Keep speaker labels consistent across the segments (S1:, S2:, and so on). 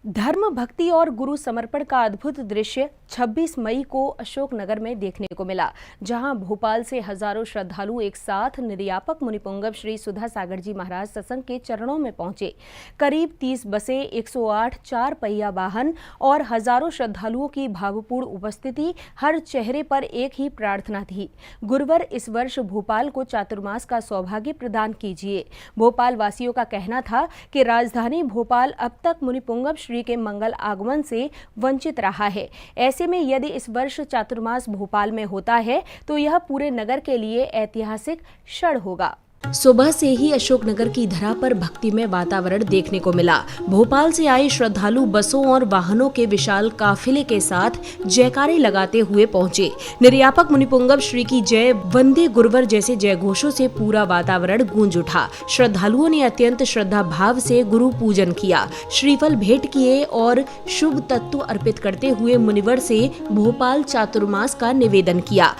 S1: धर्म भक्ति और गुरु समर्पण का अद्भुत दृश्य 26 मई को अशोकनगर में देखने को मिला, जहां भोपाल से हजारों श्रद्धालु एक साथ निर्यापक मुनिपुंगव श्री सुधा सागर जी महाराज सत्संग के चरणों में पहुंचे। करीब 30 बसें, 108 चार पहिया वाहन और हजारों श्रद्धालुओं की भावपूर्ण उपस्थिति, हर चेहरे पर एक ही प्रार्थना थी, गुरुवर इस वर्ष भोपाल को चातुर्मास का सौभाग्य प्रदान कीजिए। भोपाल वासियों का कहना था कि राजधानी भोपाल अब तक मुनिपुंगव श्री के मंगल आगमन से वंचित रहा है। ऐसे में यदि इस वर्ष चातुर्मास भोपाल में होता है तो यह पूरे नगर के लिए ऐतिहासिक क्षण होगा। सुबह से ही अशोकनगर की धरा पर भक्तिमय वातावरण देखने को मिला। भोपाल से आए श्रद्धालु बसों और वाहनों के विशाल काफिले के साथ जयकारे लगाते हुए पहुंचे। निर्यापक मुनिपुंगव श्री की जय, वंदे गुरुवर जैसे जयघोषों से पूरा वातावरण गूंज उठा। श्रद्धालुओं ने अत्यंत श्रद्धा भाव से गुरु पूजन किया, श्रीफल भेंट किए और शुभ तत्व अर्पित करते हुए मुनिवर से भोपाल चातुर्मास का निवेदन किया।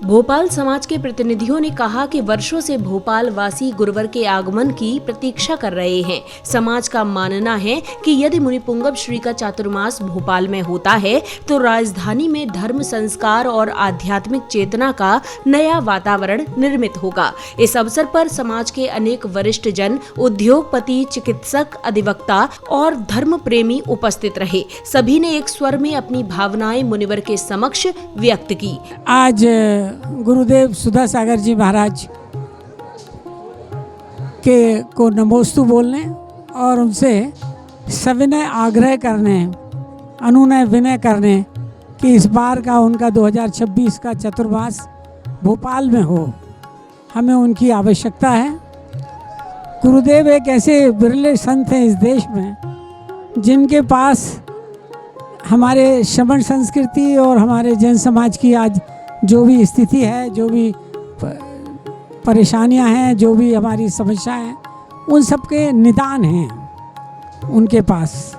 S1: भोपाल समाज के प्रतिनिधियों ने कहा कि वर्षों से भोपाल वासी गुरुवर के आगमन की प्रतीक्षा कर रहे हैं। समाज का मानना है कि यदि मुनिपुंगव श्री का चातुर्मास भोपाल में होता है तो राजधानी में धर्म, संस्कार और आध्यात्मिक चेतना का नया वातावरण निर्मित होगा। इस अवसर पर समाज के अनेक वरिष्ठ जन, उद्योगपति, चिकित्सक, अधिवक्ता और धर्म प्रेमी उपस्थित रहे। सभी ने एक स्वर में अपनी भावनाएं मुनिवर के समक्ष व्यक्त की।
S2: आज गुरुदेव सुधा सागर जी महाराज के को नमोस्तु बोलने और उनसे सविनय आग्रह करने, अनुनय विनय करने कि इस बार का उनका 2026 का चतुर्मास भोपाल में हो, हमें उनकी आवश्यकता है। गुरुदेव एक ऐसे बिरले संत हैं इस देश में जिनके पास हमारे श्रमण संस्कृति और हमारे जैन समाज की आज जो भी स्थिति है, जो भी परेशानियां हैं, जो भी हमारी समस्या है, उन सब के निदान हैं उनके पास।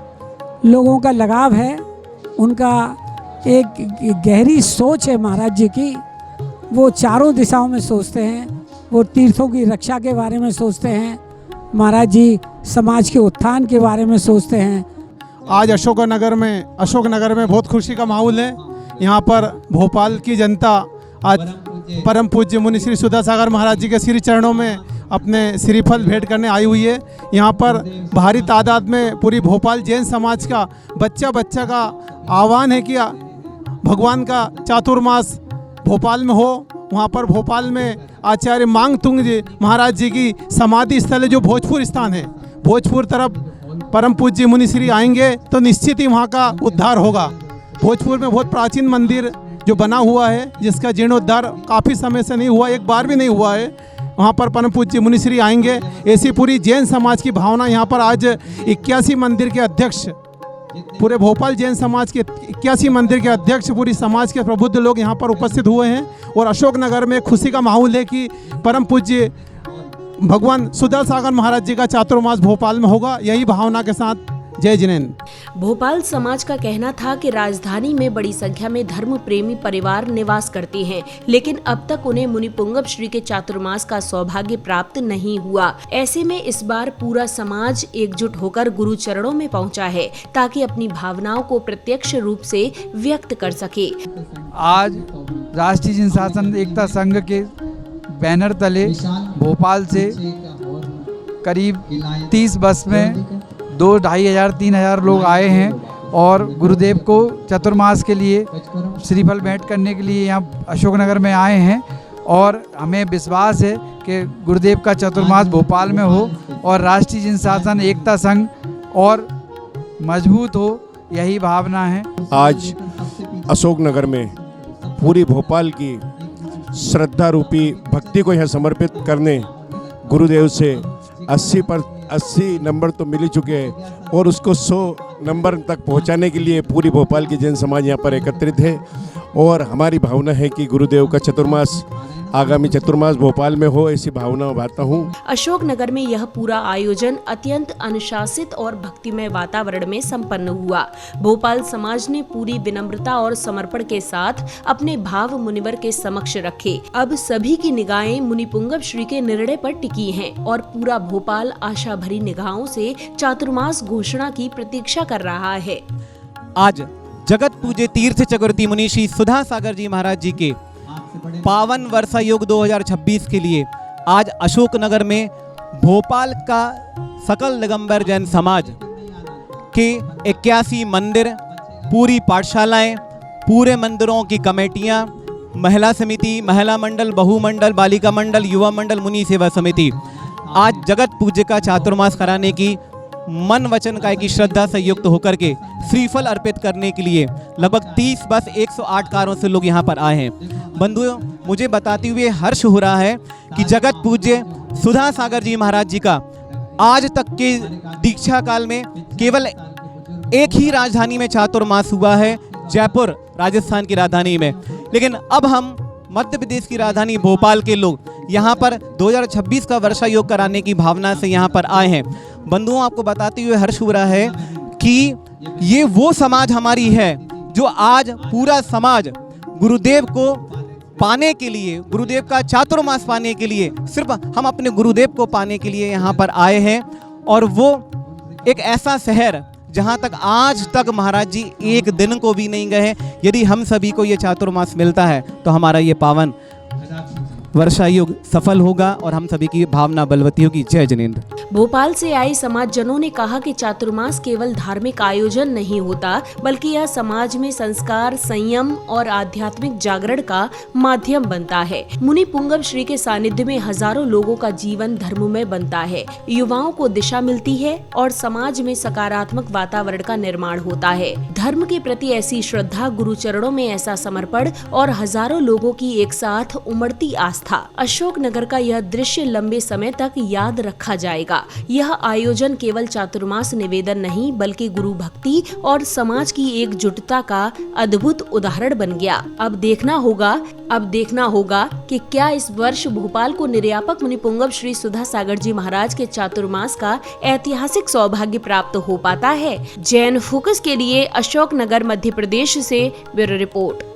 S2: लोगों का लगाव है, उनका एक गहरी सोच है महाराज जी की। वो चारों दिशाओं में सोचते हैं, वो तीर्थों की रक्षा के बारे में सोचते हैं, महाराज जी समाज के उत्थान के बारे में सोचते हैं।
S3: आज अशोकनगर में बहुत खुशी का माहौल है। यहाँ पर भोपाल की जनता आज परम पूज्य मुनि श्री सुधा सागर महाराज जी के श्री चरणों में अपने श्रीफल भेंट करने आई हुई है। यहाँ पर भारी तादाद में पूरी भोपाल जैन समाज का बच्चा का आह्वान है कि भगवान का चातुर्मास भोपाल में हो। वहाँ पर भोपाल में आचार्य मांगतुंग जी महाराज जी की समाधि स्थल है, जो भोजपुर स्थान है। भोजपुर तरफ परम पूज्य मुनि श्री आएंगे तो निश्चित ही वहाँ का उद्धार होगा। भोजपुर में बहुत प्राचीन मंदिर जो बना हुआ है, जिसका जीर्णोद्धार काफ़ी समय से नहीं हुआ, एक बार भी नहीं हुआ है, वहाँ पर परम पूज्य मुनि श्री आएंगे। ऐसी पूरी जैन समाज की भावना यहाँ पर आज 81 मंदिर के अध्यक्ष, पूरे भोपाल जैन समाज के 81 मंदिर के अध्यक्ष, पूरी समाज के प्रबुद्ध लोग यहाँ पर उपस्थित हुए हैं। और अशोकनगर में खुशी का माहौल है कि परम पूज्य भगवान सुधा सागर महाराज जी का चातुर्मास भोपाल में होगा। यही भावना के साथ जय जिनेन्द्र।
S1: भोपाल समाज का कहना था कि राजधानी में बड़ी संख्या में धर्म प्रेमी परिवार निवास करते हैं, लेकिन अब तक उन्हें मुनिपुंगव श्री के चातुर्मास का सौभाग्य प्राप्त नहीं हुआ। ऐसे में इस बार पूरा समाज एकजुट होकर गुरु चरणों में पहुंचा है, ताकि अपनी भावनाओं को प्रत्यक्ष रूप से व्यक्त कर सके।
S4: आज राष्ट्रीय जन शासन एकता संघ के बैनर तले भोपाल से करीब 30 बस में 2,500-3,000 लोग आए हैं और गुरुदेव को चतुर्मास के लिए श्रीफल भेंट करने के लिए यहाँ अशोकनगर में आए हैं। और हमें विश्वास है कि गुरुदेव का चतुर्मास भोपाल में हो और राष्ट्रीय जन शासन एकता संघ और मजबूत हो, यही भावना है।
S5: आज अशोकनगर में पूरी भोपाल की श्रद्धा रूपी भक्ति को यहाँ समर्पित करने गुरुदेव से 80 नंबर तो मिल ही चुके हैं और उसको 100 नंबर तक पहुंचाने के लिए पूरी भोपाल की जैन समाज यहाँ पर एकत्रित है। और हमारी भावना है कि गुरुदेव का चतुर्मास आगामी चतुर्मास भोपाल में हो, ऐसी भावना बांटता हूँ।
S1: अशोकनगर में यह पूरा आयोजन अत्यंत अनुशासित और भक्तिमय वातावरण में संपन्न हुआ। भोपाल समाज ने पूरी विनम्रता और समर्पण के साथ अपने भाव मुनिवर के समक्ष रखे। अब सभी की निगाहें मुनिपुंगव श्री के निर्णय पर टिकी हैं और पूरा भोपाल आशा भरी निगाहों से चातुर्मास घोषणा की प्रतीक्षा कर रहा है।
S6: आज जगत पूज्य तीर्थ चक्रवर्ती मुनि श्री सुधा सागर जी महाराज जी के पावन वर्षा योग 2026 के लिए आज अशोकनगर में भोपाल का सकल दिगंबर जैन समाज के 81 मंदिर, पूरी पाठशालाएं, पूरे मंदिरों की कमेटियां, महिला समिति, महिला मंडल, बहु मंडल, बालिका मंडल, युवा मंडल, मुनि सेवा समिति आज जगत पूज्य का चातुर्मास कराने की मन वचन काय की श्रद्धा से युक्त होकर के श्रीफल अर्पित करने के लिए लगभग 30 बस 108 कारों से लोग यहाँ पर आए हैं। बंधुओं, मुझे बताते हुए हर्ष हो रहा है कि जगत पूज्य सुधा सागर जी महाराज जी का आज तक के दीक्षा काल में केवल एक ही राजधानी में चातुर्मास हुआ है, जयपुर राजस्थान की राजधानी में। लेकिन अब हम मध्य प्रदेश की राजधानी भोपाल के लोग यहाँ पर 2026 का वर्षा योग कराने की भावना से यहाँ पर आए हैं। बंधुओं, आपको बताते हुए हर्ष हो रहा है कि ये वो समाज हमारी है जो आज पूरा समाज गुरुदेव को पाने के लिए, गुरुदेव का चातुर्मास पाने के लिए, सिर्फ हम अपने गुरुदेव को पाने के लिए यहाँ पर आए हैं। और वो एक ऐसा शहर जहाँ तक आज तक महाराज जी एक दिन को भी नहीं गए। यदि हम सभी को ये चातुर्मास मिलता है तो हमारा ये पावन वर्षा योग सफल होगा और हम सभी की भावना बलवती होगी। जय जिनेंद्र।
S1: भोपाल से आए समाजजनों ने कहा कि चातुर्मास केवल धार्मिक आयोजन नहीं होता, बल्कि यह समाज में संस्कार, संयम और आध्यात्मिक जागरण का माध्यम बनता है। मुनि पुंगव श्री के सानिध्य में हजारों लोगों का जीवन धर्ममय बनता है, युवाओं को दिशा मिलती है और समाज में सकारात्मक वातावरण का निर्माण होता है। धर्म के प्रति ऐसी श्रद्धा, गुरु चरणों में ऐसा समर्पण और हजारों लोगों की एक साथ उमड़ती आस्था, अशोकनगर का यह दृश्य लंबे समय तक याद रखा जाएगा। यह आयोजन केवल चातुर्मास निवेदन नहीं, बल्कि गुरु भक्ति और समाज की एकजुटता का अद्भुत उदाहरण बन गया। अब देखना होगा कि क्या इस वर्ष भोपाल को निर्यापक मुनि पुंगव श्री सुधा सागर जी महाराज के चातुर्मास का ऐतिहासिक सौभाग्य प्राप्त हो पाता है। जैन फोकस के लिए अशोकनगर, मध्य प्रदेश से ब्यूरो रिपोर्ट।